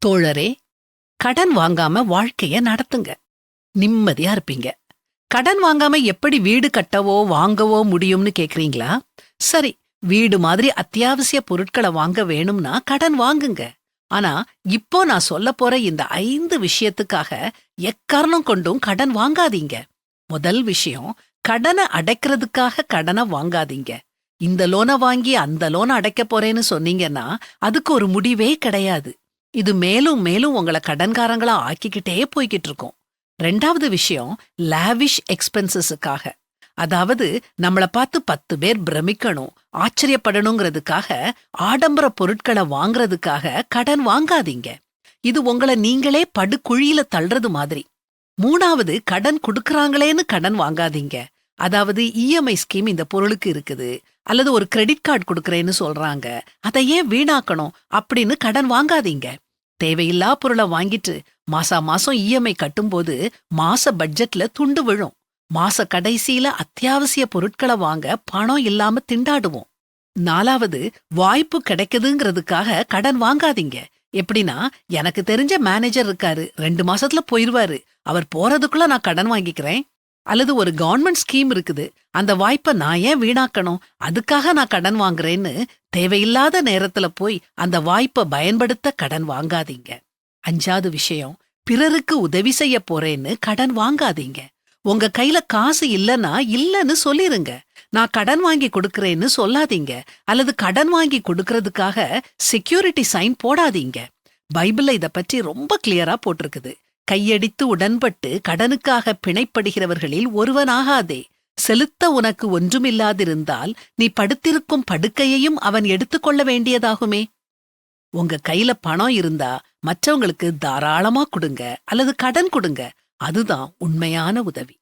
தோழரே, கடன் வாங்காம வாழ்க்கைய நடத்துங்க. நிம்மதியா இருப்பீங்க. கடன் வாங்காம எப்படி வீடு கட்டவோ வாங்கவோ முடியும்னு கேக்குறீங்களா? சரி, வீடு மாதிரி அத்தியாவசிய பொருட்களை வாங்க வேணும்னா கடன் வாங்குங்க. ஆனா இப்போ நான் சொல்லப் போற இந்த 5 விஷயத்துக்காக எக்காரணம் கொண்டும் கடன் வாங்காதீங்க. முதல் விஷயம், கடனை அடைக்கிறதுக்காக கடனை வாங்காதீங்க. இந்த லோன வாங்கி அந்த லோன அடைக்க போறேன்னு சொன்னீங்கன்னா அதுக்கு ஒரு முடிவே கிடையாது. இது மேலும் மேலும் உங்கள கடன்காரங்களா ஆக்கிக்கிட்டே போய்கிட்டு இருக்கும். 2வது விஷயம், லாவிஷ் எக்ஸ்பென்சஸுக்காக. அதாவது நம்மள பார்த்து 10 பேர் பிரமிக்கணும், ஆச்சரியப்படணுங்கிறதுக்காக ஆடம்பர பொருட்களை வாங்குறதுக்காக கடன் வாங்காதீங்க. இது உங்கள நீங்களே படுகுழியில தள்ளுறது மாதிரி. 3வது, கடன் குடுக்கறாங்களேன்னு கடன் வாங்காதீங்க. அதாவது இஎம்ஐ ஸ்கீம் இந்த பொருளுக்கு இருக்குது, அல்லது ஒரு கிரெடிட் கார்டு குடுக்கறேன்னு சொல்றாங்க, அதை ஏன் வீணாக்கணும் அப்படின்னு கடன் வாங்காதீங்க. தேவையில்லா பொருளை வாங்கிட்டு மாசா மாசம் இஎம்ஐ கட்டும்போது மாச பட்ஜெட்ல துண்டு விழும். மாச கடைசியில அத்தியாவசிய பொருட்களை வாங்க பணம் இல்லாம திண்டாடுவோம். 4வது, வாய்ப்பு கிடைக்குதுங்கிறதுக்காக கடன் வாங்காதீங்க. எப்படின்னா, எனக்கு தெரிஞ்ச மேனேஜர் இருக்காரு, 2 மாசத்துல போயிருவாரு, அவர் போறதுக்குள்ள நான் கடன் வாங்கிக்கிறேன். அல்லது ஒரு கவர்மெண்ட் ஸ்கீம் இருக்குது, அந்த வாய்ப்பை நான் ஏன் வீணாக்கணும், அதுக்காக நான் கடன் வாங்குறேன்னு தேவையில்லாத நேரத்துல போய் அந்த வாய்ப்பை பயன்படுத்த கடன் வாங்காதீங்க. 5வது விஷயம், பிறருக்கு உதவி செய்ய போறேன்னு கடன் வாங்காதீங்க. உங்க கையில காசு இல்லைன்னா இல்லன்னு சொல்லிருங்க. நான் கடன் வாங்கி கொடுக்கறேன்னு சொல்லாதீங்க. அல்லது கடன் வாங்கி கொடுக்கறதுக்காக செக்யூரிட்டி சைன் போடாதீங்க. பைபிள்ல இத பற்றி ரொம்ப கிளியரா போட்டிருக்குது. கையடித்து உடன்பட்டு கடனுக்காக பிணைப்படுகிறவர்களில் ஒருவனாகாதே. செலுத்த உனக்கு ஒன்றுமில்லாதிருந்தால் நீ படுத்திருக்கும் படுக்கையையும் அவன் எடுத்துக்கொள்ள வேண்டியதாகுமே. உங்க கையில பணம் இருந்தா மற்றவங்களுக்கு தாராளமா கொடுங்க, அல்லது கடன் கொடுங்க. அதுதான் உண்மையான உதவி.